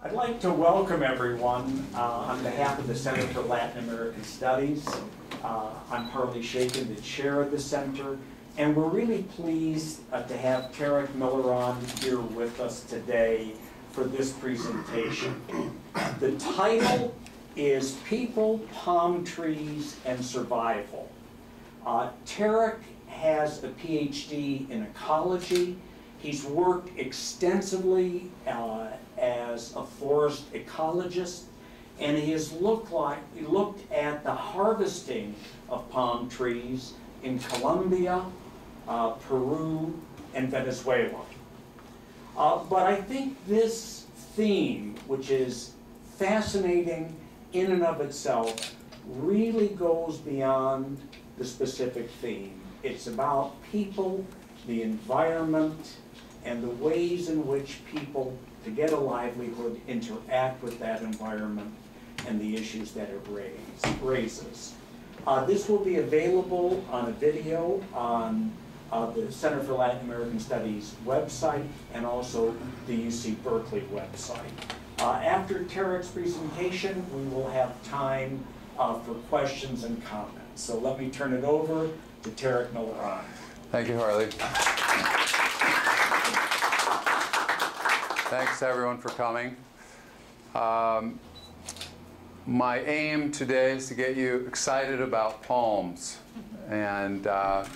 I'd like to welcome everyone on behalf of the Center for Latin American Studies. I'm Harley Shaken, the chair of the center, and we're really pleased to have Tarek Milleron here with us today for this presentation. The title is People, Palm Trees, and Survival. Tarek has a Ph.D. in ecology. He's worked extensively as a forest ecologist, and he has looked at the harvesting of palm trees in Colombia, Peru, and Venezuela. But I think this theme, which is fascinating in and of itself, really goes beyond the specific theme. It's about people, the environment, and the ways in which people, to get a livelihood, interact with that environment and the issues that it raises. This will be available on a video on the Center for Latin American Studies website and also the UC Berkeley website. After Tarek's presentation, we will have time for questions and comments. So let me turn it over to Tarek Milleron. Thank you, Harley. Thanks to everyone for coming. My aim today is to get you excited about palms. And I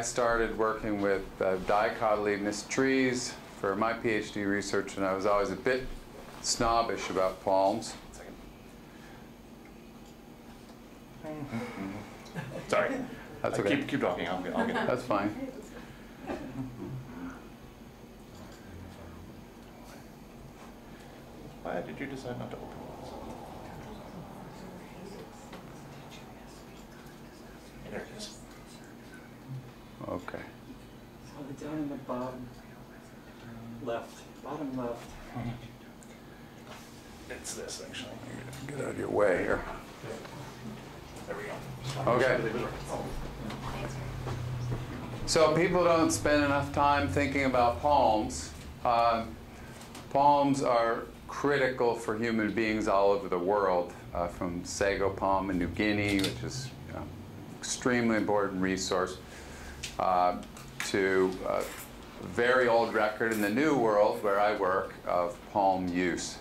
started working with dicotyledonous trees for my PhD research, and I was always a bit snobbish about palms. Sorry. That's okay. Keep talking. I'll get it. That's fine. Why did you decide not to open this? There it is. Okay. So down in the bottom left. It's this, actually. Get out of your way here. There we go. Okay. So people don't spend enough time thinking about palms. Palms are critical for human beings all over the world, from sago palm in New Guinea, which is an extremely important resource, to a very old record in the New World, where I work, of palm use.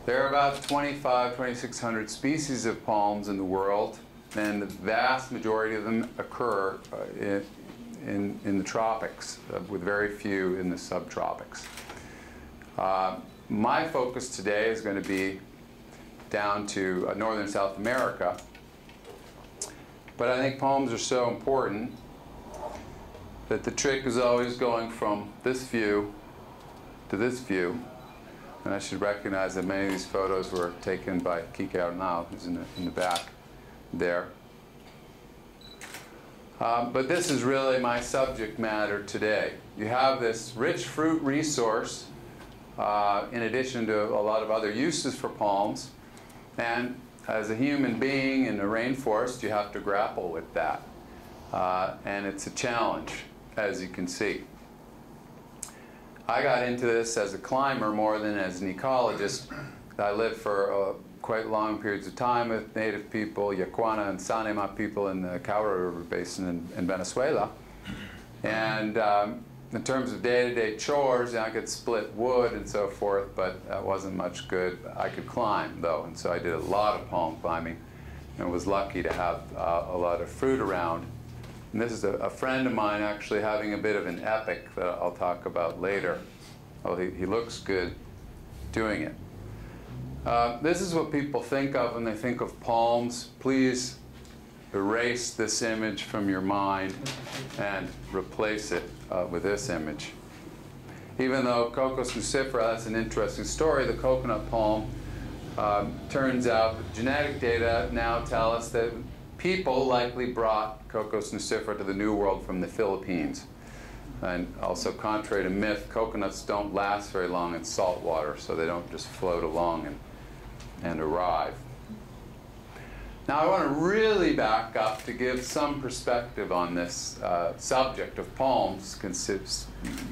There are about 2,600 species of palms in the world, and the vast majority of them occur in the tropics, with very few in the subtropics. My focus today is going to be down to northern South America, but I think palms are so important that the trick is always going from this view to this view. And I should recognize that many of these photos were taken by Kike Arnal, who's in the back there. But this is really my subject matter today. You have this rich fruit resource, in addition to a lot of other uses for palms. And as a human being in the rainforest, you have to grapple with that. And it's a challenge, as you can see. I got into this as a climber more than as an ecologist. I lived for quite long periods of time with native people, Yacuana and Sanema people in the Caura River Basin in Venezuela. And in terms of day-to-day chores, I could split wood and so forth, but that wasn't much good. I could climb, though, and so I did a lot of palm climbing and was lucky to have a lot of fruit around. And this is a friend of mine actually having a bit of an epic that I'll talk about later. Well, he looks good doing it. This is what people think of when they think of palms. Please erase this image from your mind and replace it with this image. Even though Cocos nucifera, that's an interesting story, the coconut palm, turns out genetic data now tell us that people likely brought Cocos nucifera to the New World from the Philippines. And also, contrary to myth, coconuts don't last very long in salt water, so they don't just float along and arrive. Now, I want to really back up to give some perspective on this subject of palms,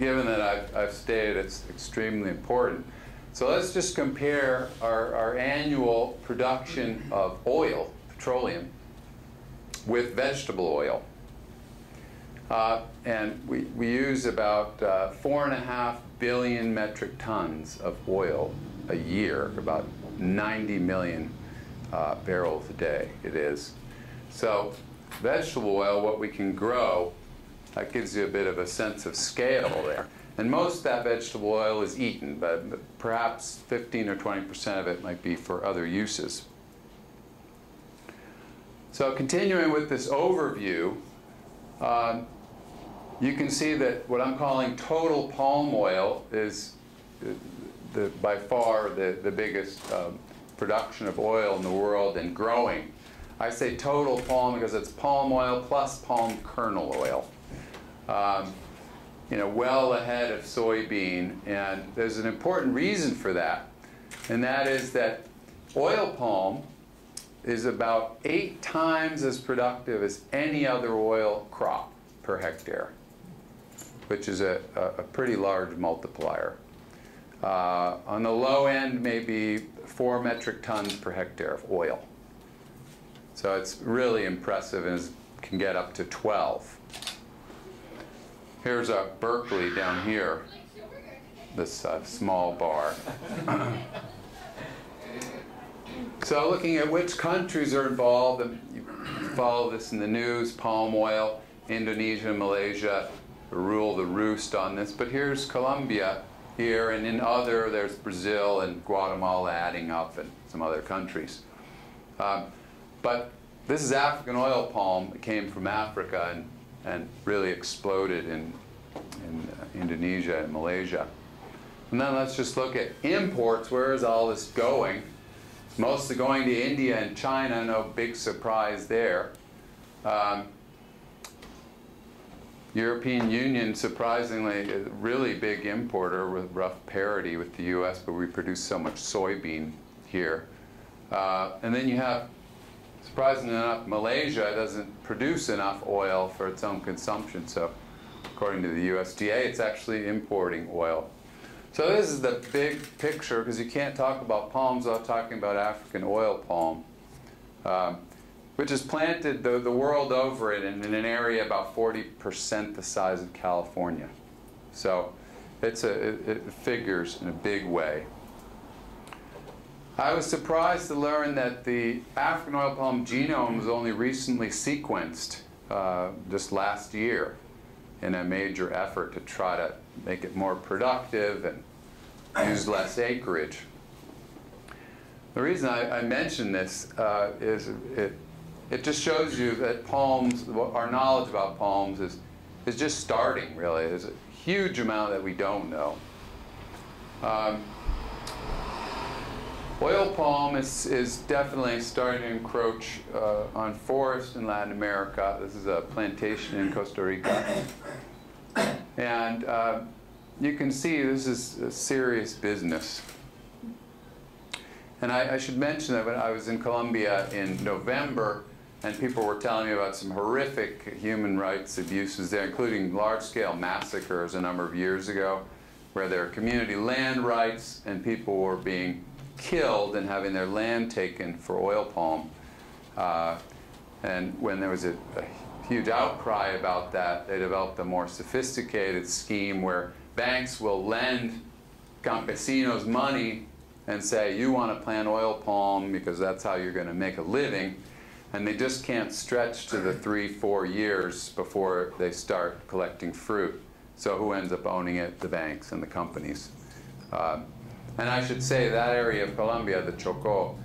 given that I've stated it's extremely important. So let's just compare our annual production of oil, petroleum, with vegetable oil. And we use about 4.5 billion metric tons of oil a year, about 90 million barrels a day it is. So vegetable oil, what we can grow, that gives you a bit of a sense of scale there. And most of that vegetable oil is eaten, but perhaps 15 or 20% of it might be for other uses. So continuing with this overview, you can see that what I'm calling total palm oil is by far the biggest production of oil in the world and growing. I say total palm because it's palm oil plus palm kernel oil. You know, well ahead of soybean, and there's an important reason for that, and that is that oil palm is about 8 times as productive as any other oil crop per hectare, which is a pretty large multiplier. On the low end, maybe 4 metric tons per hectare of oil. So it's really impressive and can get up to 12. Here's Berkeley down here, this small bar. So looking at which countries are involved, and you follow this in the news, palm oil, Indonesia, Malaysia rule the roost on this. But here's Colombia here, and in other, there's Brazil and Guatemala adding up, and some other countries. But this is African oil palm. It came from Africa and really exploded in Indonesia and Malaysia. And then let's just look at imports. Where is all this going? It's mostly going to India and China, no big surprise there. European Union, surprisingly, is a really big importer with rough parity with the US, but we produce so much soybean here. And then you have, surprisingly enough, Malaysia doesn't produce enough oil for its own consumption, so according to the USDA, it's actually importing oil. So this is the big picture, because you can't talk about palms without talking about African oil palm, which is planted the world over in an area about 40% the size of California. So it figures in a big way. I was surprised to learn that the African oil palm genome was only recently sequenced just last year in a major effort to try to make it more productive and use less acreage. The reason I mention this is it just shows you that palms, our knowledge about palms is just starting, really. There's a huge amount that we don't know. Oil palm is definitely starting to encroach on forest in Latin America. This is a plantation in Costa Rica. And you can see this is a serious business. And I should mention that when I was in Colombia in November, and people were telling me about some horrific human rights abuses there, including large-scale massacres a number of years ago, where there were community land rights and people were being killed and having their land taken for oil palm. And when there was a huge outcry about that, they developed a more sophisticated scheme where banks will lend campesinos money and say, you want to plant oil palm because that's how you're going to make a living. And they just can't stretch to the 3-4 years before they start collecting fruit. So who ends up owning it? The banks and the companies. And I should say that area of Colombia, the Chocó,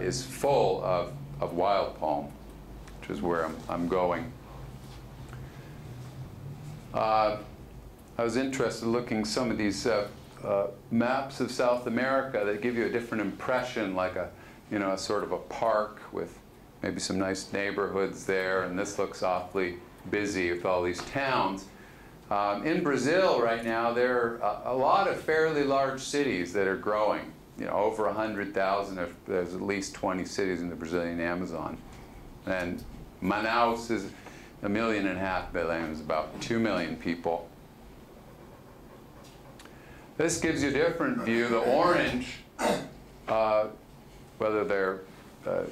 is full of wild palm, which is where I'm going. I was interested in looking at some of these maps of South America that give you a different impression, like a sort of a park with maybe some nice neighborhoods there, and this looks awfully busy with all these towns. In Brazil right now, there are a lot of fairly large cities that are growing. Over 100,000. There's at least 20 cities in the Brazilian Amazon. And Manaus is 1.5 million. It's about 2 million people. This gives you a different view. The orange, whether they're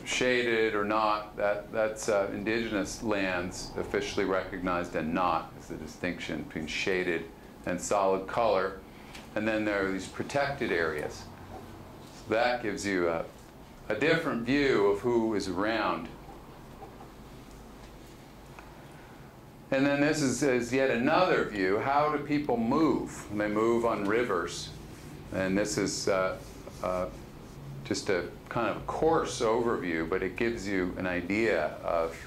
shaded or not, that's indigenous lands officially recognized and not, is the distinction between shaded and solid color. And then there are these protected areas. So that gives you a different view of who is around. And then this is yet another view. How do people move? They move on rivers. And this is just a kind of coarse overview, but it gives you an idea of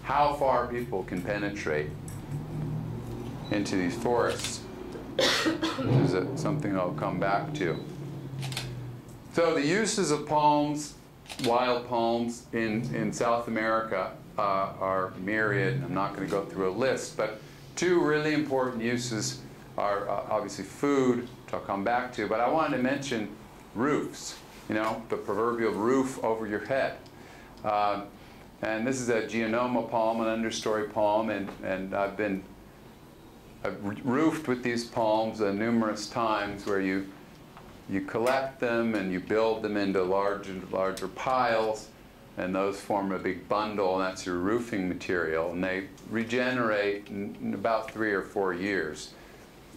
how far people can penetrate into these forests, which is something I'll come back to. So the uses of palms, wild palms, in South America are myriad. I'm not going to go through a list, but two really important uses are obviously food, which I'll come back to, but I wanted to mention roofs, you know, the proverbial roof over your head. And this is a geonoma palm, an understory palm, and I've roofed with these palms numerous times, where you collect them and you build them into larger piles, and those form a big bundle, and that's your roofing material, and they regenerate in about 3 or 4 years.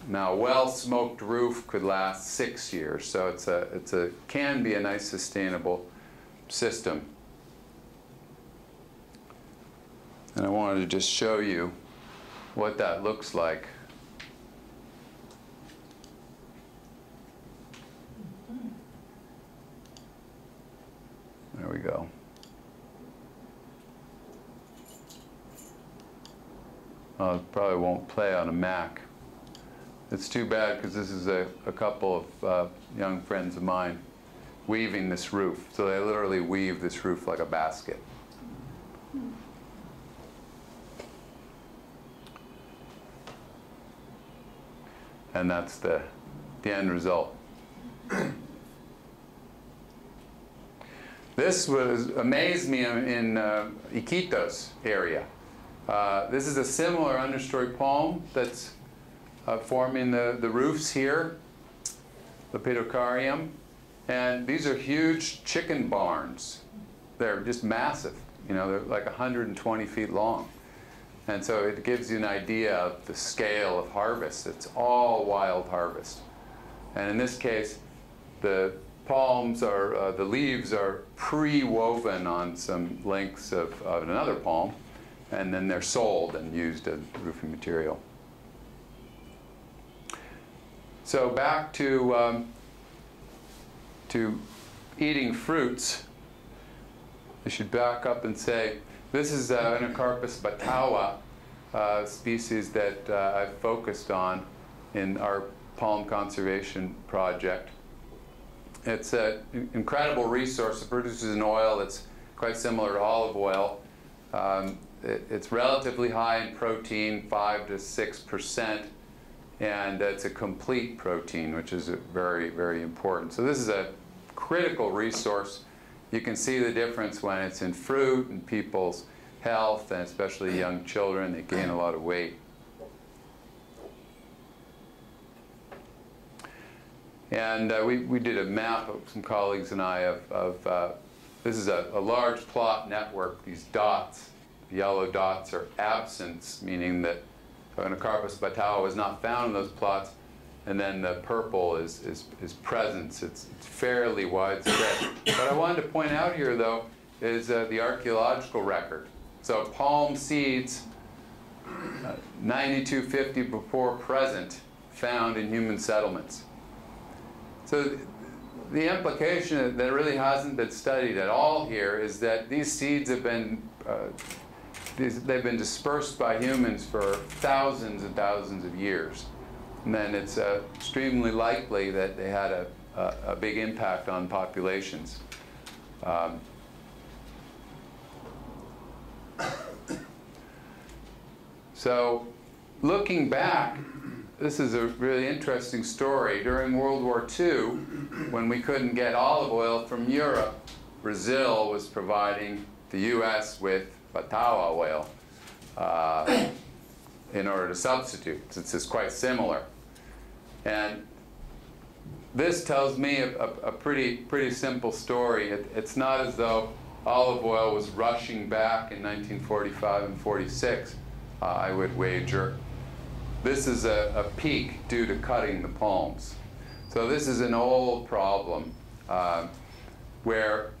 Now, a well-smoked roof could last 6 years, so it can be a nice sustainable system. And I wanted to just show you what that looks like. There we go. Oh, it probably won't play on a Mac. It's too bad, because this is a couple of young friends of mine weaving this roof. So they literally weave this roof like a basket. And that's the end result. This amazed me in Iquitos area. This is a similar understory palm that's forming the roofs here, the Lepidocarium. And these are huge chicken barns. They're just massive. You know, they're like 120 feet long. And so it gives you an idea of the scale of harvest. It's all wild harvest. And in this case, the palms are, the leaves are pre-woven on some lengths of another palm, and then they're sold and used as roofing material. So back to eating fruits. I should back up and say, this is Encroachment Batala, species that I've focused on in our palm conservation project. It's an incredible resource. It produces an oil that's quite similar to olive oil. It's relatively high in protein, 5 to 6%, and it's a complete protein, which is very, very important. So this is a critical resource. You can see the difference when it's in fruit and people's health, and especially young children. They gain a lot of weight. And we did a map, some colleagues and I, of this is a large plot network. These dots, the yellow dots, are absence, meaning that Encroachment Batala was not found in those plots. And then the purple is presence. It's fairly widespread. What I wanted to point out here, though, is the archaeological record. So palm seeds, 9250 before present, found in human settlements. So the implication that really hasn't been studied at all here is that these seeds have been they've been dispersed by humans for thousands and thousands of years. And then it's extremely likely that they had a big impact on populations. So looking back, this is a really interesting story. During World War II, when we couldn't get olive oil from Europe, Brazil was providing the US with Batala oil in order to substitute, since it's quite similar. And this tells me a pretty simple story. It's not as though olive oil was rushing back in 1945 and 46, I would wager. This is a peak due to cutting the palms. So this is an old problem where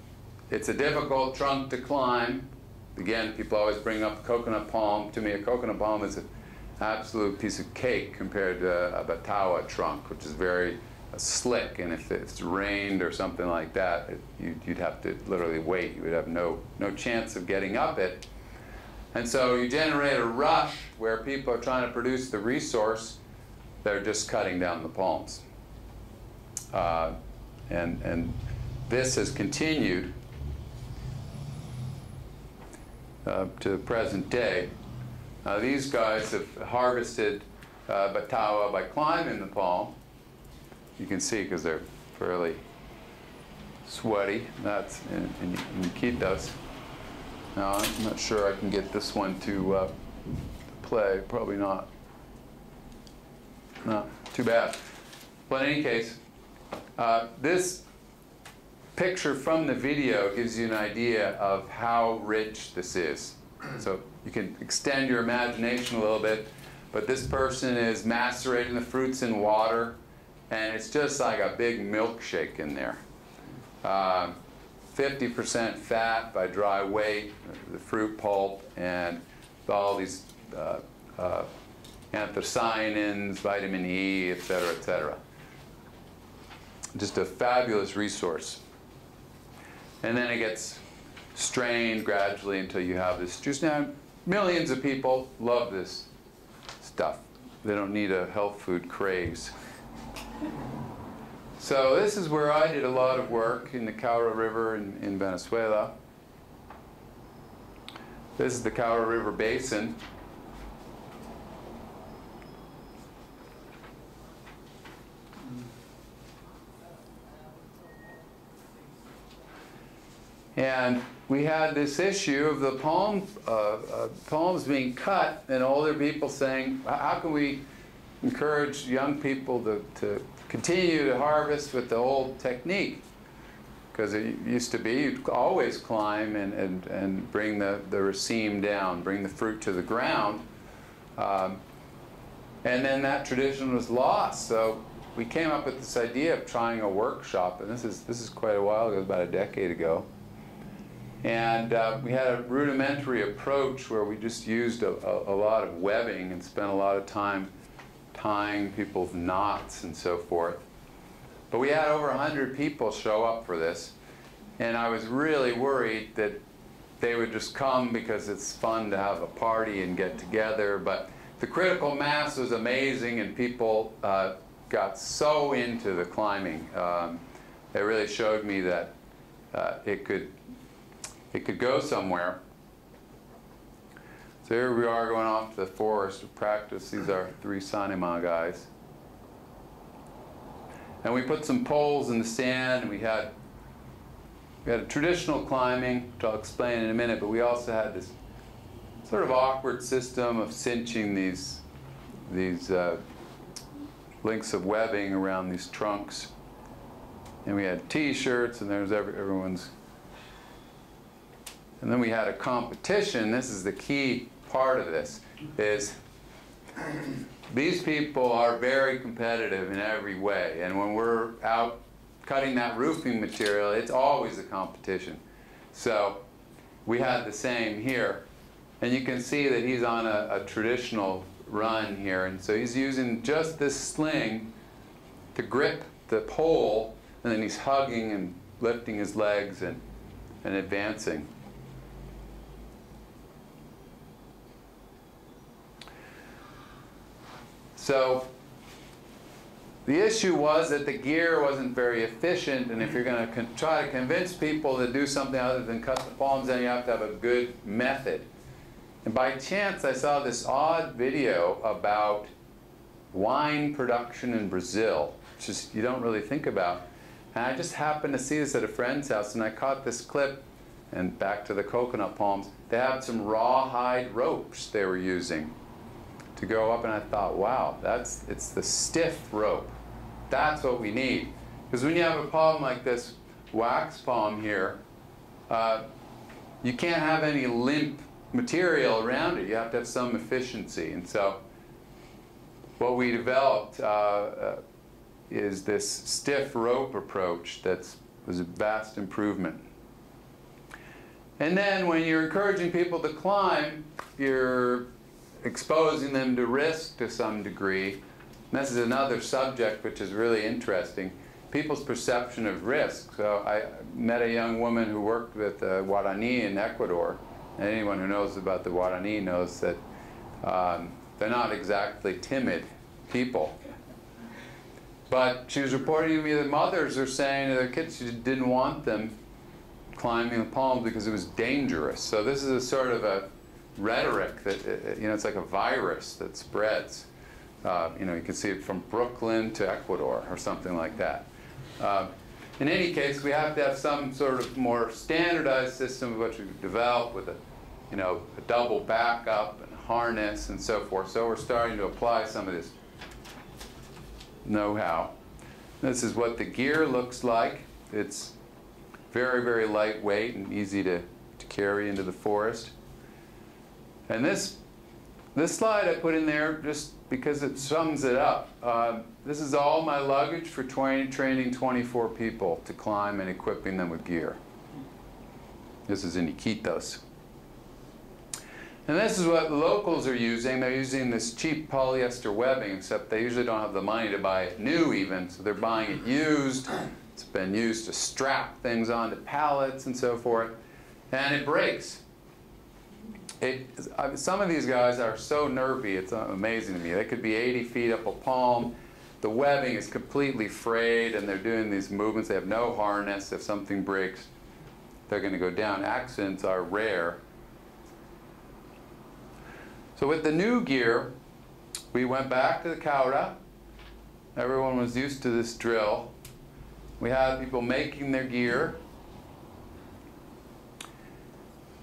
it's a difficult trunk to climb. Again, people always bring up the coconut palm. To me, a coconut palm is an absolute piece of cake compared to a Batala trunk, which is very slick, and if it's rained or something like that, you'd have to literally wait. You would have no chance of getting up it. And so you generate a rush where people are trying to produce the resource. They're just cutting down the palms. And this has continued to the present day. These guys have harvested Batala by climbing the palm. You can see because they're fairly sweaty. That's in Iquitos. Now, I'm not sure I can get this one to play. Probably not. No, too bad. But in any case, this picture from the video gives you an idea of how rich this is. So you can extend your imagination a little bit, but this person is macerating the fruits in water, and it's just like a big milkshake in there. 50% fat by dry weight, the fruit pulp, and all these anthocyanins, vitamin E, et cetera, et cetera. Just a fabulous resource. And then it gets strained gradually until you have this juice. Now, millions of people love this stuff. They don't need a health food craze. So this is where I did a lot of work in the Caura River in Venezuela. This is the Caura River Basin. And we had this issue of the palms being cut, and older people saying, how can we encourage young people to continue to harvest with the old technique? Because it used to be you'd always climb and bring the raceme down, bring the fruit to the ground. And then that tradition was lost. So we came up with this idea of trying a workshop, and this is quite a while ago, about a decade ago. And we had a rudimentary approach where we just used a lot of webbing and spent a lot of time tying people's knots and so forth. But we had over 100 people show up for this, and I was really worried that they would just come because it's fun to have a party and get together. But the critical mass was amazing, and people got so into the climbing. It really showed me that it could go somewhere. So here we are going off to the forest to practice. These are 3 Sanima guys. And we put some poles in the sand, and we had a traditional climbing, which I'll explain in a minute, but we also had this sort of awkward system of cinching these links of webbing around these trunks. And we had T-shirts, and there's everyone's. And then we had a competition. This is the key part of this, is these people are very competitive in every way. And when we're out cutting that roofing material, it's always a competition. So we had the same here. And you can see that he's on a traditional run here. And so he's using just this sling to grip the pole, and then he's hugging and lifting his legs and advancing. So the issue was that the gear wasn't very efficient, and if you're going to try to convince people to do something other than cut the palms, then you have to have a good method. And by chance, I saw this odd video about wine production in Brazil, which is, you don't really think about. And I just happened to see this at a friend's house, and I caught this clip. And back to the coconut palms, they had some rawhide ropes they were using to go up, and I thought, wow, it's the stiff rope. That's what we need. Because when you have a palm like this wax palm here, you can't have any limp material around it. You have to have some efficiency. And so what we developed is this stiff rope approach that was a vast improvement. And then when you're encouraging people to climb, you're exposing them to risk to some degree. And this is another subject which is really interesting, people's perception of risk. So I met a young woman who worked with the Guarani in Ecuador. And anyone who knows about the Guarani knows that they're not exactly timid people. But she was reporting to me that mothers are saying to their kids she didn't want them climbing the palms because it was dangerous. So this is a sort of a rhetoric that, you know, it's like a virus that spreads. You know, you can see it from Brooklyn to Ecuador or something like that. In any case, we have to have some sort of more standardized system of what we develop with a, you know, a double backup and a harness and so forth. So we're starting to apply some of this know-how. This is what the gear looks like. It's very, very lightweight and easy to carry into the forest. And this slide I put in there just because it sums it up. This is all my luggage for training 24 people to climb and equipping them with gear. This is in Iquitos. And this is what the locals are using. They're using this cheap polyester webbing, except they usually don't have the money to buy it new even, so they're buying it used. It's been used to strap things onto pallets and so forth, and it breaks. Some of these guys are so nervy, it's amazing to me. They could be 80 feet up a palm. The webbing is completely frayed, and they're doing these movements. They have no harness. If something breaks, they're going to go down. Accidents are rare. So with the new gear, we went back to the Caura. Everyone was used to this drill. We had people making their gear.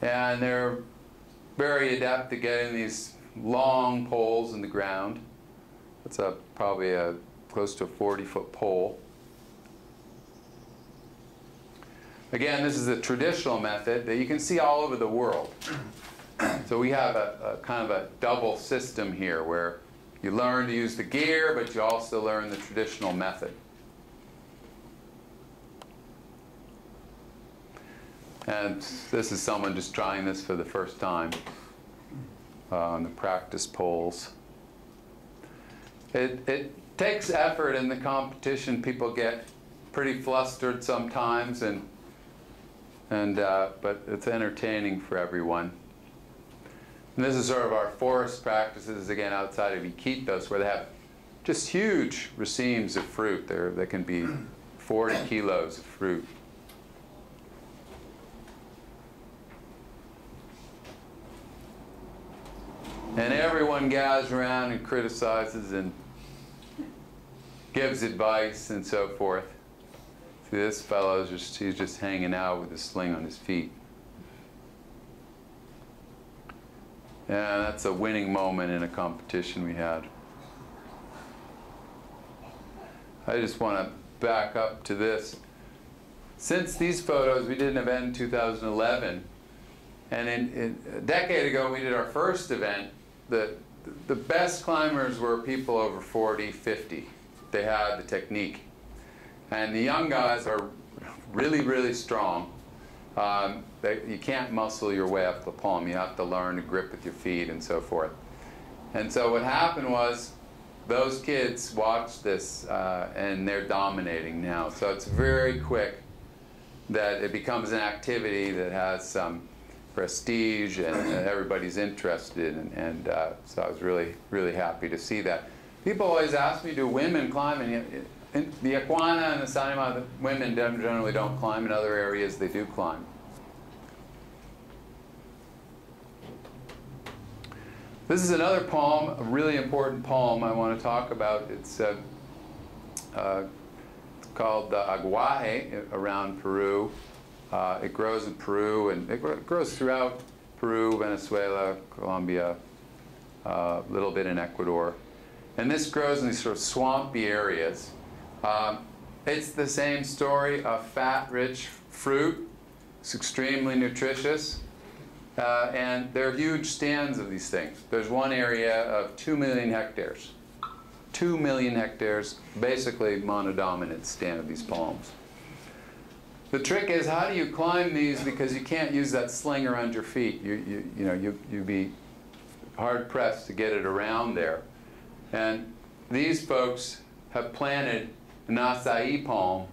And they're very adept at getting these long poles in the ground. It's probably close to a 40-foot pole. Again, this is a traditional method that you can see all over the world. So we have a kind of a double system here where you learn to use the gear, but you also learn the traditional method. And this is someone just trying this for the first time on the practice poles. It takes effort in the competition. People get pretty flustered sometimes, but it's entertaining for everyone. And this is sort of our forest practices, again, outside of Iquitos, where they have just huge racemes of fruit. They can be 40 kilos of fruit. And everyone gathers around and criticizes and gives advice and so forth. See, this fellow, he's just hanging out with a sling on his feet. Yeah, that's a winning moment in a competition we had. I just want to back up to this. Since these photos, we did an event in 2011. And a decade ago, we did our first event. The best climbers were people over 40, 50. They had the technique. And the young guys are really, really strong. You can't muscle your way up the palm. You have to learn to grip with your feet and so forth. And so what happened was those kids watched this and they're dominating now. So it's very quick that it becomes an activity that has some prestige and everybody's interested in. And so I was really, really happy to see that. People always ask me, do women climb? And the Iguana and the Sanima, the women generally don't climb. In other areas, they do climb. This is another palm, a really important palm I want to talk about. It's called aguaje around Peru. It grows in Peru, and it grows throughout Peru, Venezuela, Colombia, a little bit in Ecuador. And this grows in these sort of swampy areas. It's the same story, a fat-rich fruit. It's extremely nutritious. And there are huge stands of these things. There's one area of 2 million hectares. 2 million hectares, basically monodominant stand of these palms. The trick is, how do you climb these? Because you can't use that sling around your feet. You'd be hard-pressed to get it around there. And these folks have planted an acai palm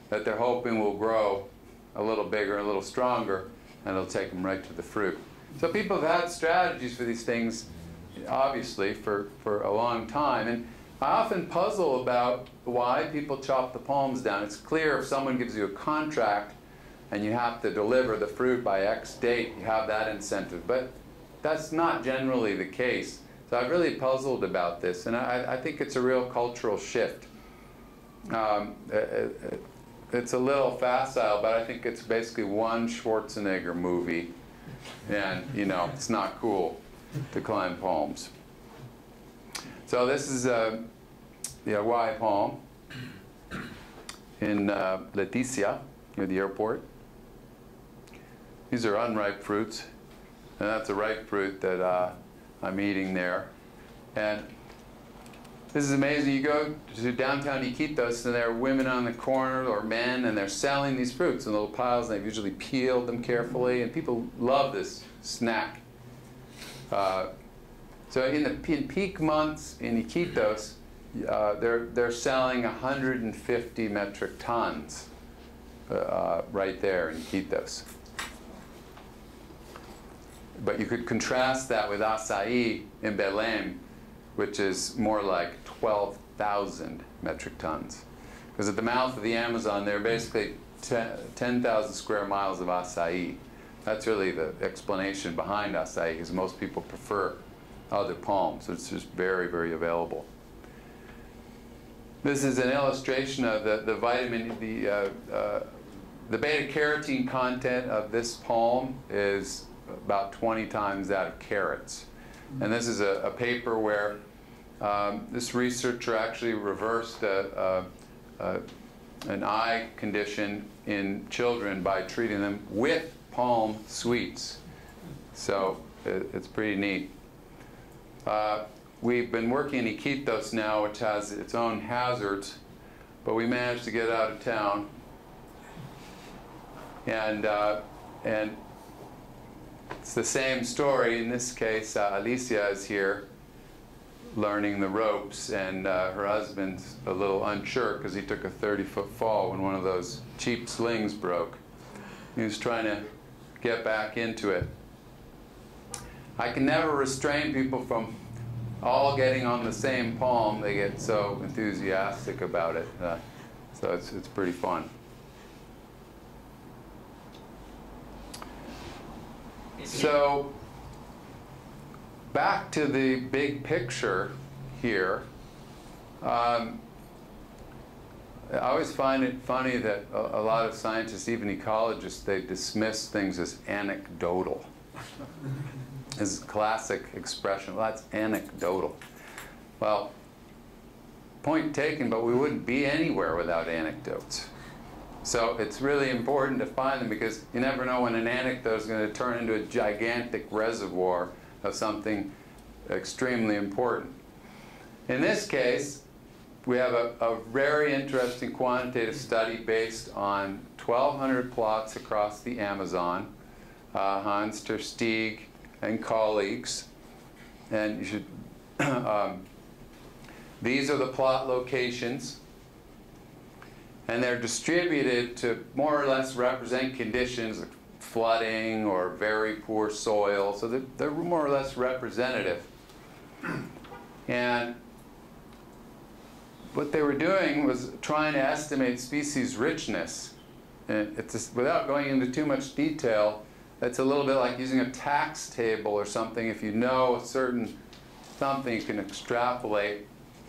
that they're hoping will grow a little bigger, a little stronger, and it'll take them right to the fruit. So people have had strategies for these things, obviously, for a long time. And I often puzzle about why people chop the palms down. It's clear if someone gives you a contract and you have to deliver the fruit by X date, you have that incentive. But that's not generally the case. So I've really puzzled about this, and I think it's a real cultural shift. It's a little facile, but I think it's basically one Schwarzenegger movie, and it's not cool to climb palms. So this is the Hawaii palm in Leticia, near the airport. These are unripe fruits, and that's a ripe fruit that I'm eating there. And this is amazing. You go to downtown Iquitos, and there are women on the corner, or men, and they're selling these fruits in little piles, and they've usually peeled them carefully, and people love this snack. So in peak months in Iquitos, they're selling 150 metric tons right there in Iquitos. But you could contrast that with acai in Belém, which is more like 12,000 metric tons. Because at the mouth of the Amazon, there are basically 10,000 square miles of acai. That's really the explanation behind acai, because most people prefer other palms. So it's just very, very available. This is an illustration of the vitamin, the beta-carotene content of this palm is about 20 times that of carrots. And this is a paper where this researcher actually reversed an eye condition in children by treating them with palm sweets. So it's pretty neat. We've been working in Iquitos now, which has its own hazards, but we managed to get out of town. And it's the same story. In this case, Alicia is here learning the ropes, and her husband's a little unsure because he took a 30-foot fall when one of those cheap slings broke. He was trying to get back into it. I can never restrain people from all getting on the same palm. They get so enthusiastic about it. So it's pretty fun. So back to the big picture here. I always find it funny that a lot of scientists, even ecologists, they dismiss things as anecdotal. This is a classic expression. Well, that's anecdotal. Well, point taken, but we wouldn't be anywhere without anecdotes. So it's really important to find them, because you never know when an anecdote is going to turn into a gigantic reservoir of something extremely important. In this case, we have a very interesting quantitative study based on 1,200 plots across the Amazon. Hans ter Steeg and colleagues. And you should, these are the plot locations. And they're distributed to more or less represent conditions like flooding or very poor soil. So they're more or less representative. And what they were doing was trying to estimate species richness. And without going into too much detail, it's a little bit like using a tax table or something. If you know a certain something, you can extrapolate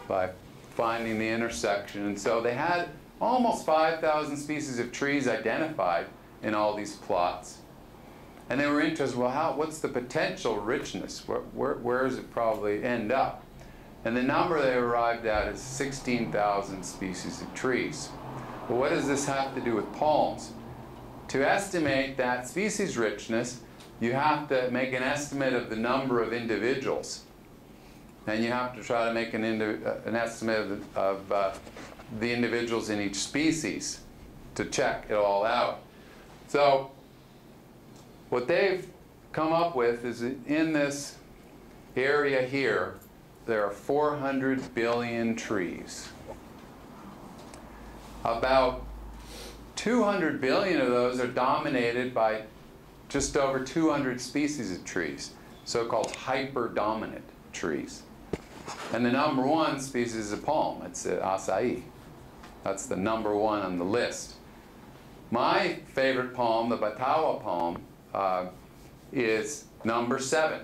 by finding the intersection. And so they had almost 5,000 species of trees identified in all these plots. And they were interested, well, what's the potential richness? Where does it probably end up? And the number they arrived at is 16,000 species of trees. Well, what does this have to do with palms? To estimate that species richness, you have to make an estimate of the number of individuals. And you have to try to make an estimate of the individuals in each species to check it all out. So what they've come up with is that in this area here, there are 400 billion trees. About 200 billion of those are dominated by just over 200 species of trees, so-called hyper-dominant trees. And the number one species is a palm. It's acai. That's the number one on the list. My favorite palm, the Batala palm, is number 7.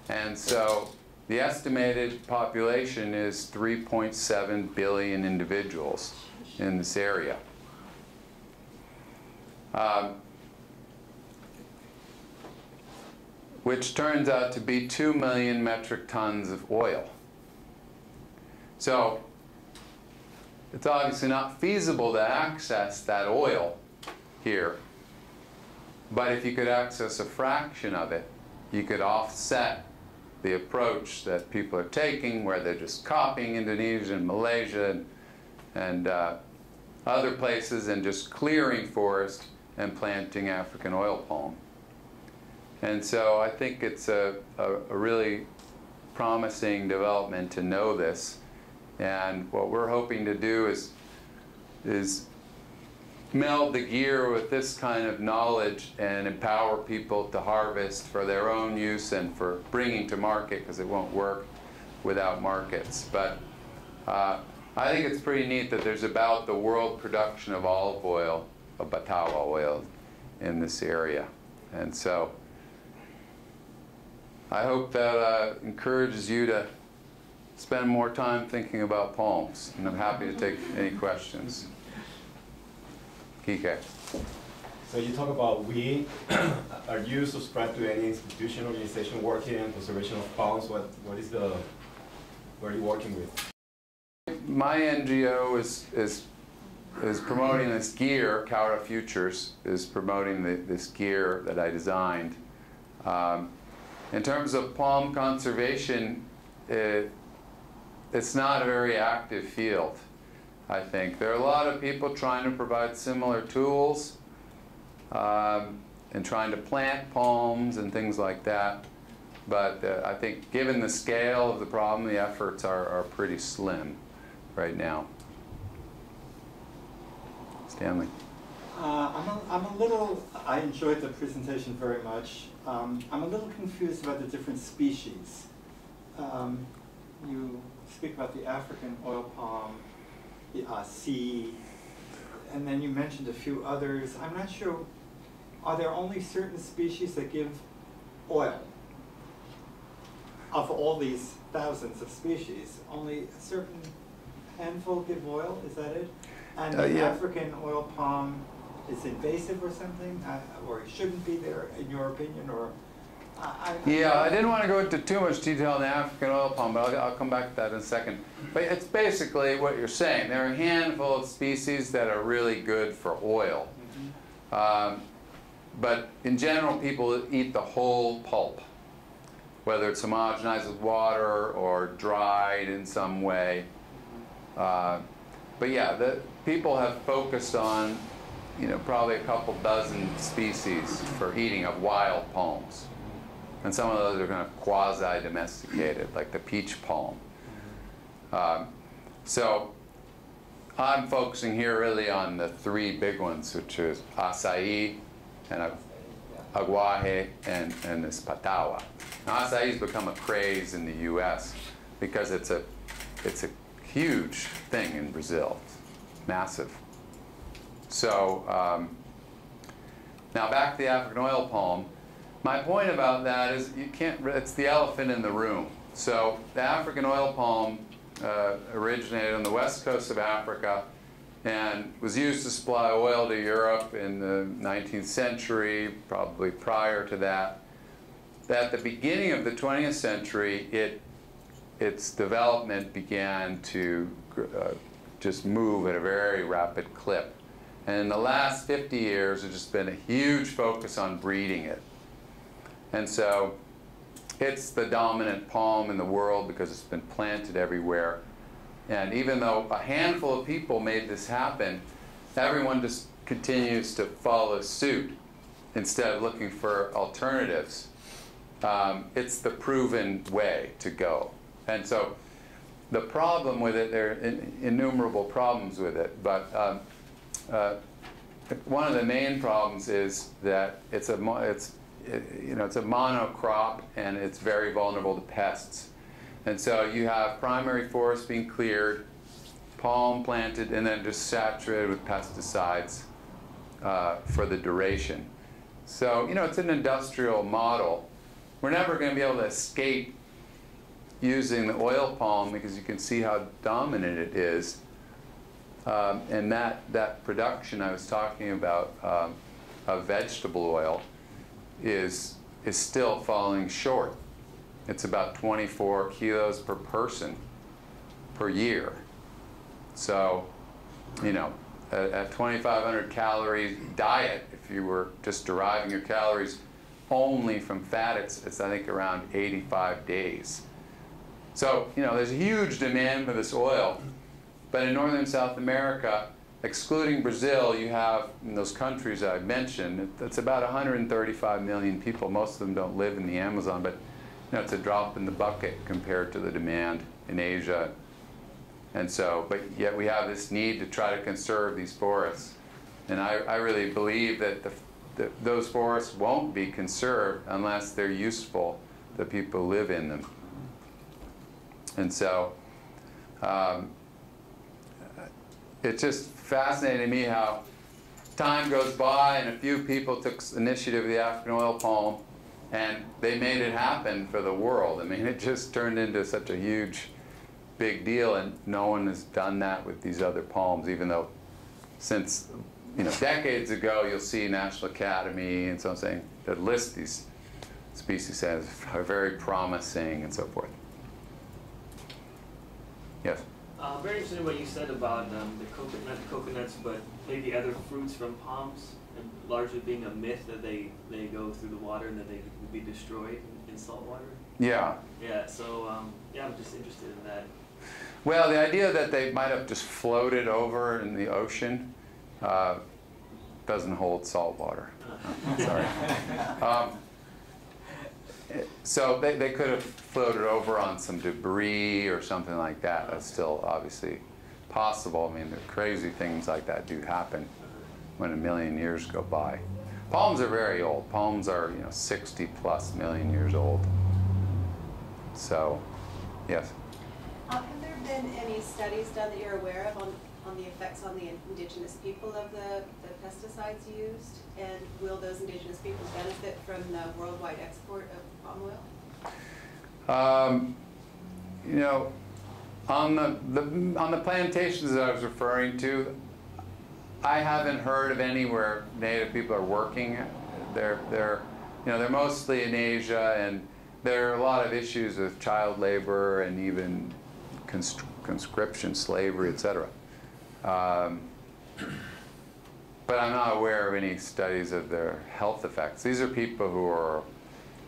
And so the estimated population is 3.7 billion individuals in this area. Which turns out to be 2 million metric tons of oil. So it's obviously not feasible to access that oil here. But if you could access a fraction of it, you could offset the approach that people are taking, where they're just copying Indonesia and Malaysia and other places and just clearing forest and planting African oil palm. And so I think it's a really promising development to know this. And what we're hoping to do is meld the gear with this kind of knowledge and empower people to harvest for their own use and for bringing to market, because it won't work without markets. But I think it's pretty neat that there's about the world production of olive oil, of Batala oil, in this area. And so I hope that encourages you to spend more time thinking about palms. And I'm happy to take any questions. Kike. So you talk about we. Are you subscribed to any institution, organization working on conservation of palms? What are you working with? My NGO is promoting this gear. Kaura Futures is promoting this gear that I designed. In terms of palm conservation, it's not a very active field, I think. There are a lot of people trying to provide similar tools and trying to plant palms and things like that. But I think given the scale of the problem, the efforts are pretty slim right now. Stanley. I enjoyed the presentation very much. I'm a little confused about the different species. You speak about the African oil palm, the acai, and then you mentioned a few others. I'm not sure, are there only certain species that give oil? Of all these thousands of species, only a certain handful give oil, is that it? And the yeah. African oil palm is invasive or something, or it shouldn't be there, in your opinion, or? I didn't want to go into too much detail on the African oil palm, but I'll come back to that in a second. But it's basically what you're saying. There are a handful of species that are really good for oil. Mm-hmm. But in general, people eat the whole pulp, whether it's homogenized with water or dried in some way. But yeah, the people have focused on, probably a couple dozen species for eating of wild palms. And some of those are kind of quasi-domesticated, like the peach palm. So I'm focusing here really on the 3 big ones, which is acai and aguaje and this patawa. Now, acai's become a craze in the U.S. because it's a huge thing in Brazil, massive. So now back to the African oil palm. My point about that is it's the elephant in the room. So the African oil palm originated on the west coast of Africa and was used to supply oil to Europe in the 19th century, probably prior to that. At the beginning of the 20th century, it its development began to just move at a very rapid clip. And in the last 50 years, there's just been a huge focus on breeding it. And so it's the dominant palm in the world because it's been planted everywhere. And even though a handful of people made this happen, everyone just continues to follow suit instead of looking for alternatives. It's the proven way to go. And so the problem with it, there are innumerable problems with it, but one of the main problems is that it's a monocrop and it's very vulnerable to pests. And so you have primary forest being cleared, palm planted, and then just saturated with pesticides for the duration. So, it's an industrial model. We're never going to be able to escape using the oil palm because you can see how dominant it is. And that production I was talking about of vegetable oil is still falling short. It's about 24 kilos per person per year. So, a 2,500 calorie diet, if you were just deriving your calories only from fat, it's I think around 85 days. So, there's a huge demand for this oil. But in Northern and South America, excluding Brazil, you have, in those countries I mentioned, it's about 135 million people. Most of them don't live in the Amazon, but it's a drop in the bucket compared to the demand in Asia. And so, but yet we have this need to try to conserve these forests. And I really believe that those forests won't be conserved unless they're useful to people who live in them. And so, it's just fascinating to me how time goes by and a few people took initiative of the African oil palm and they made it happen for the world. I mean, it just turned into such a huge, big deal, and no one has done that with these other palms, even though since decades ago you'll see National Academy and so on saying that list these species as are very promising and so forth. Yes? Very interesting what you said about the coconuts, but maybe other fruits from palms, and largely being a myth that they go through the water and that they would be destroyed in salt water. Yeah. Yeah, so yeah, I'm just interested in that. Well, the idea that they might have just floated over in the ocean doesn't hold salt water. Sorry. So they could have floated over on some debris or something like that. That's still obviously possible. I mean, the crazy things like that do happen when a million years go by. Palms are very old. Palms are 60+ million years old. So, yes. Have there been any studies done that you're aware of on the effects on the indigenous people of the pesticides used? And will those indigenous peoples benefit from the worldwide export of palm oil? On the plantations that I was referring to, I haven't heard of anywhere Native people are working. They're mostly in Asia, and there are a lot of issues with child labor and even conscription, slavery, etc. But I'm not aware of any studies of their health effects. These are people who are,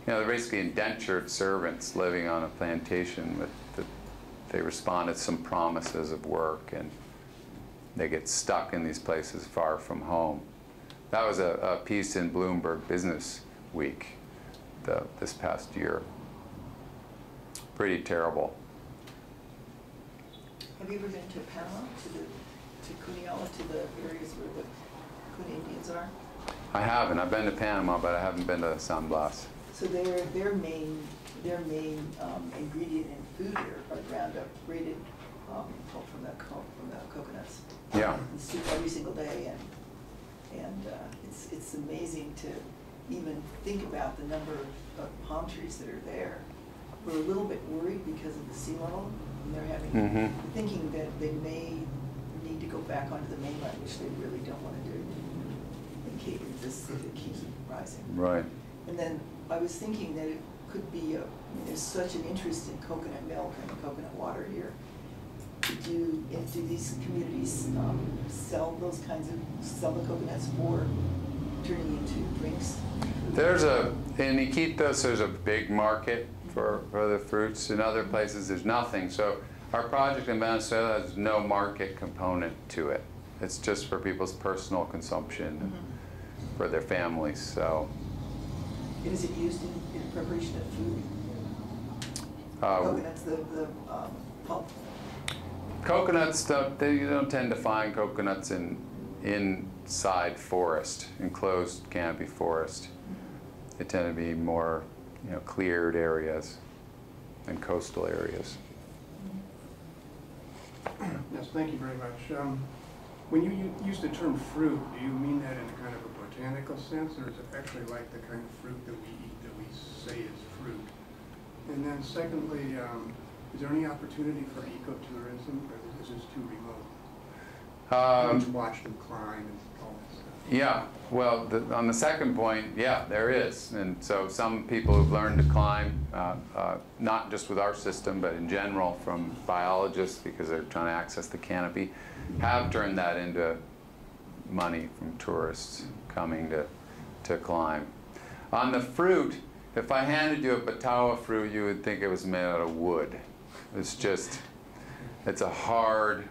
they're basically indentured servants living on a plantation they respond to some promises of work, and they get stuck in these places far from home. That was a piece in Bloomberg Business Week this past year. Pretty terrible. Have you ever been to Panama, to Cuniola, to the areas where the Cuna Indians are? I haven't. I've been to Panama, but I haven't been to San Blas. So their main ingredient in food here are ground up grated pulp from the coconuts. Yeah. In soup every single day, and it's amazing to even think about the number of palm trees that are there. We're a little bit worried because of the sea level, and they're thinking that they may need to go back onto the mainland, which they really don't want to do in case if it keeps rising. Right. And then I was thinking that could be there's such an interest in coconut milk and coconut water here. Do these communities sell the coconuts for turning into drinks? In Iquitos, there's a big market for the fruits. In other places, there's nothing. So our project in Venezuela has no market component to it. It's just for people's personal consumption, for their families. So. And is it used in preparation of food? Coconuts, the pulp. Coconuts, you don't tend to find coconuts inside forest, enclosed canopy forest. They tend to be more, cleared areas and coastal areas. Yes, thank you very much. When you use the term fruit, do you mean that in a kind of a botanical sense, or is it actually like the kind of fruit that we eat that we say is fruit? And then secondly, is there any opportunity for ecotourism, or is this too remote? Just watch them climb and all that stuff. Yeah, well, on the second point, yeah, there is. And so some people who've learned to climb, not just with our system, but in general from biologists, because they're trying to access the canopy, have turned that into money from tourists coming to climb. On the fruit, if I handed you a Batala fruit, you would think it was made out of wood. It's a hard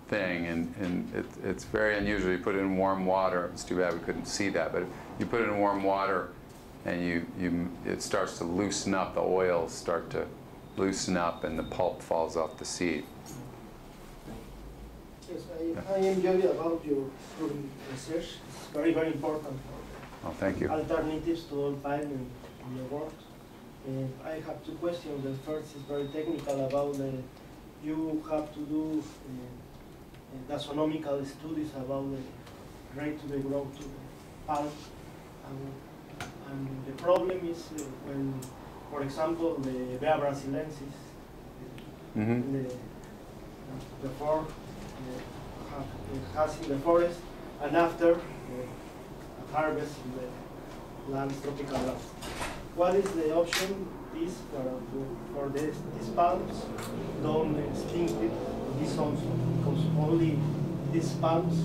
thing, and it's very unusual. You put it in warm water. It's too bad we couldn't see that, but you put it in warm water, and it starts to loosen up. The oils start to loosen up, and the pulp falls off the seed. Yes, I enjoy about your research. It's very, very important Oh, thank you. alternatives to oil palm in your work. I have two questions. The first is very technical about you have to do taxonomical studies about the rate of the growth to the palm. And the problem is when, for example, the Bea brasilensis, before has in the forest, and after harvest in the lands, tropical lands. What is the option is for these palms don't extinct these zones, because only these palms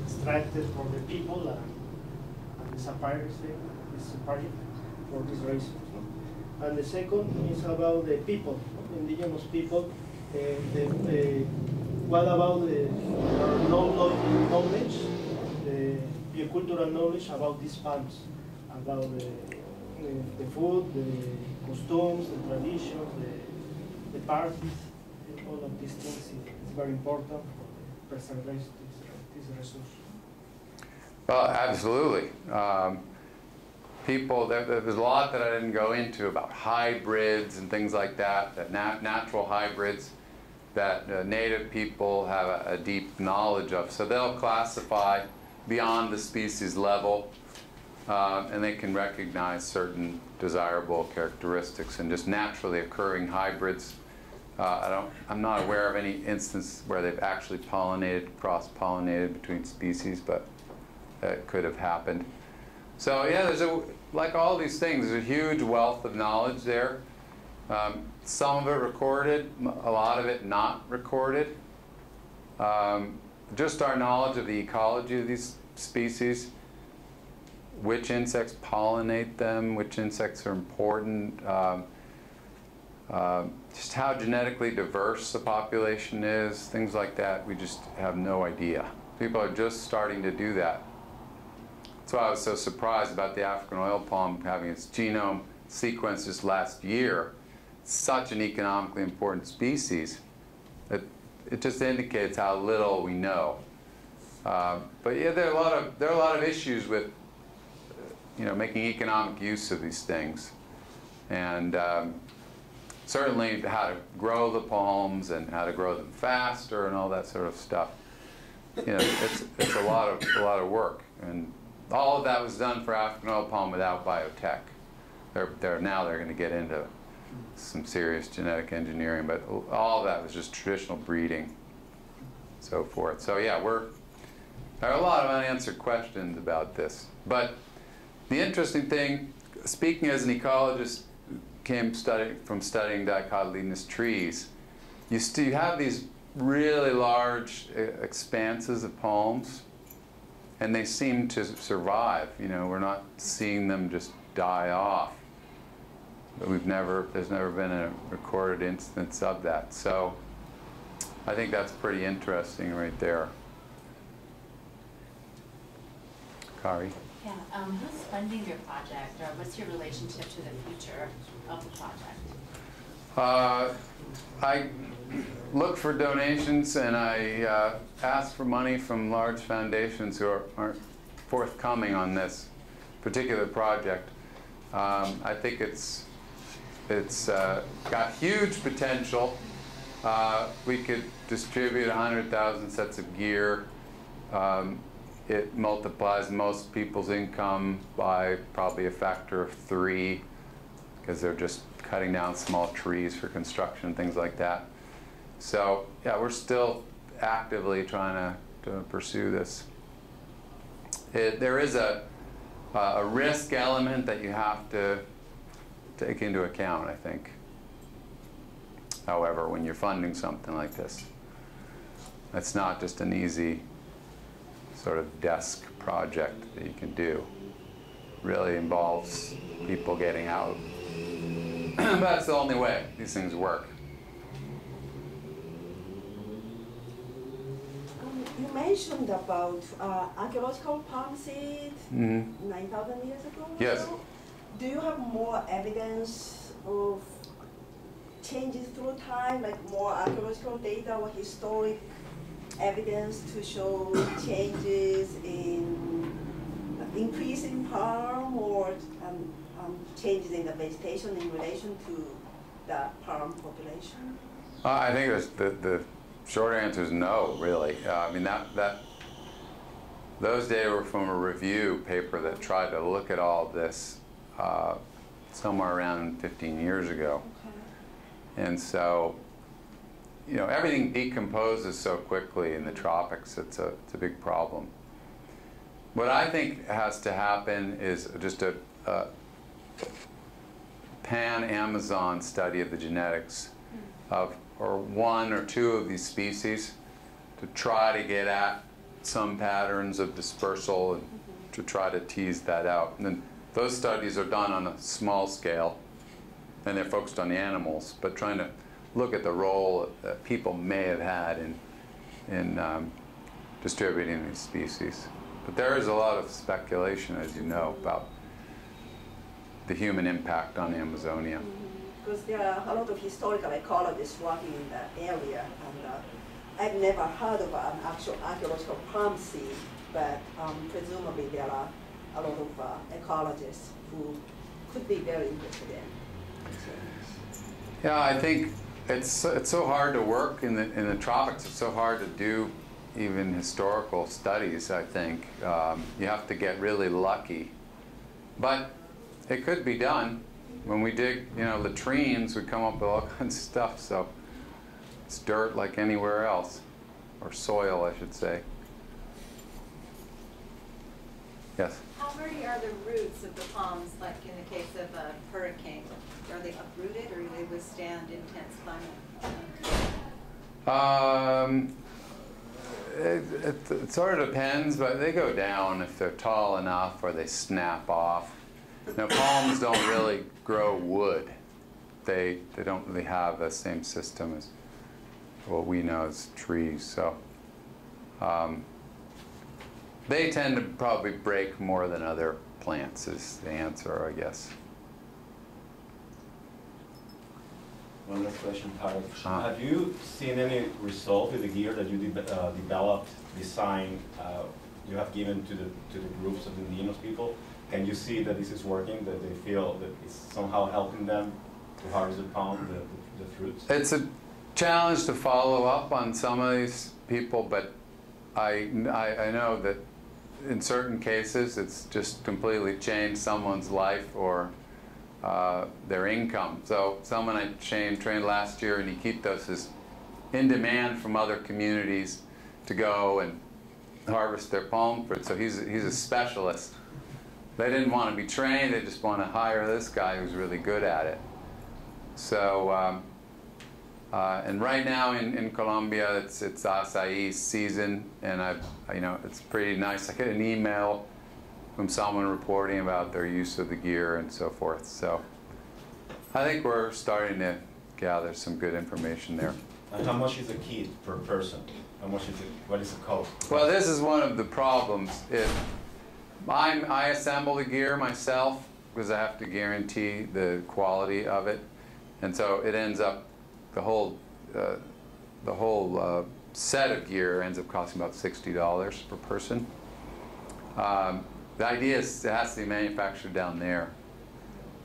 extracted for the people and disappears for this reason. And the second is about the people, indigenous people. What about the knowledge, the cultural knowledge about these palms, about the food, the costumes, the traditions, the parties, all of these things is very important for the preservation of this resource. Well, absolutely. There's a lot that I didn't go into about hybrids and things like that, natural hybrids that native people have a deep knowledge of. So they'll classify beyond the species level, and they can recognize certain desirable characteristics and just naturally occurring hybrids. I'm not aware of any instance where they've actually cross-pollinated between species, but it could have happened. So yeah, like all these things, there's a huge wealth of knowledge there. Some of it recorded, a lot of it not recorded. Just our knowledge of the ecology of these species, which insects pollinate them, which insects are important, just how genetically diverse the population is, things like that, we just have no idea. People are just starting to do that. That's why I was so surprised about the African oil palm having its genome sequenced just last year. It's such an economically important species that it just indicates how little we know. But yeah, there are a lot of issues with making economic use of these things, and certainly how to grow the palms and how to grow them faster and all that sort of stuff. It's a lot of work, and all of that was done for African oil palm without biotech. Now they're going to get into some serious genetic engineering, but all of that was just traditional breeding, so forth. So yeah, there are a lot of unanswered questions about this. But the interesting thing, speaking as an ecologist, came from studying dicotyledonous trees, you have these really large expanses of palms, and they seem to survive. You know, we're not seeing them just die off. But there's never been a recorded instance of that. So I think that's pretty interesting right there. Kari? Yeah, who's funding your project, or what's your relationship to the future of the project? I look for donations, and I ask for money from large foundations who aren't forthcoming on this particular project. I think it's got huge potential. We could distribute 100,000 sets of gear. It multiplies most people's income by probably a factor of 3, because they're just cutting down small trees for construction, things like that. So yeah, we're still actively trying to pursue this. There is a risk element that you have to take into account, I think. However, when you're funding something like this, it's not just an easy sort of desk project that you can do. It really involves people getting out. But that's the only way these things work. You mentioned about archaeological palm seed 9,000 years ago. Yes. So, do you have more evidence of changes through time, like more archaeological data or historic evidence to show changes in increase in palm or changes in the vegetation in relation to the palm population? I think the short answer is no, really. I mean, those data were from a review paper that tried to look at all this somewhere around 15 years ago. Okay. And so, you know, everything decomposes so quickly in the tropics. It's a big problem. What I think has to happen is just a pan-Amazon study of the genetics of one or two of these species to try to get at some patterns of dispersal and to try to tease that out. And then those studies are done on a small scale, and they're focused on the animals, but trying to look at the role that people may have had in distributing these species. But there is a lot of speculation, as you know, about the human impact on Amazonia. Because there are a lot of historical ecologists working in that area, and I've never heard of an actual archaeological palm seed, but presumably there are a lot of ecologists who could be very interested in. Yeah, I think it's so hard to work in the tropics. It's so hard to do even historical studies, I think. You have to get really lucky. But it could be done. When we dig, you know, latrines, we come up with all kinds of stuff. So it's dirt like anywhere else, or soil, I should say. Yes? How hardy are the roots of the palms, like in the case of a hurricane? Are they uprooted, or do they withstand intense climate? It sort of depends, but they go down if they're tall enough, or they snap off. Now, palms don't really grow wood. They don't really have the same system as what we know as trees. So they tend to probably break more than other plants is the answer, I guess. One last question, Tarek. Have you seen any result with the gear that you developed, designed, you have given to the groups of indigenous people? Can you see that this is working, that they feel that it's somehow helping them to harvest the palm, the fruits? It's a challenge to follow up on some of these people, but I know that in certain cases it's just completely changed someone's life or their income. So someone I trained last year in Iquitos is in demand from other communities to go and harvest their palm fruit. So he's a specialist. They didn't want to be trained, they just want to hire this guy who's really good at it. So, and right now in Colombia, it's acai season, and it's pretty nice. I get an email from someone reporting about their use of the gear and so forth. So, I think we're starting to gather some good information there. And how much is a kit per person? How much is it? What is the cost? Well, this is one of the problems. I assemble the gear myself because I have to guarantee the quality of it, and so it ends up the whole set of gear ends up costing about $60 per person. The idea is it has to be manufactured down there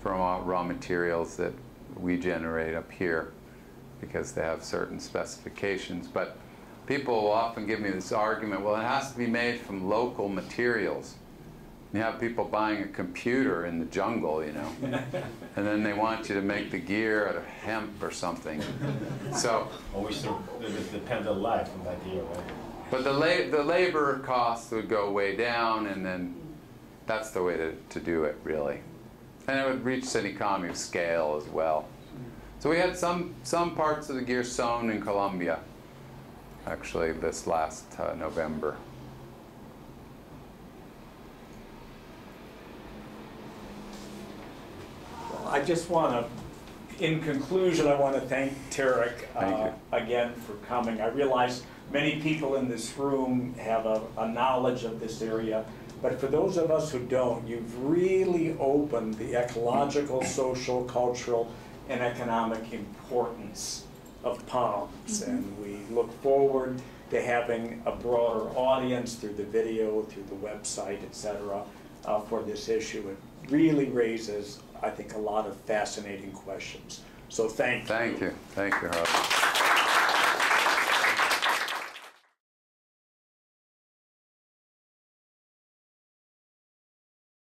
from raw materials that we generate up here because they have certain specifications. But people will often give me this argument, well, it has to be made from local materials. You have people buying a computer in the jungle, you know, and then they want you to make the gear out of hemp or something. So, always depends on life on that gear, right? But the labor costs would go way down, and then that's the way to do it, really. And it would reach an economy of scale as well. So we had some parts of the gear sewn in Colombia, actually, this last November. I just want to, in conclusion, I want to thank Tarek again for coming. I realize many people in this room have a knowledge of this area, but for those of us who don't, you've really opened the ecological, social, cultural, and economic importance of palms. And we look forward to having a broader audience through the video, through the website, etc., for this issue. It really raises, I think, a lot of fascinating questions. So thank you. Thank you, Harvey.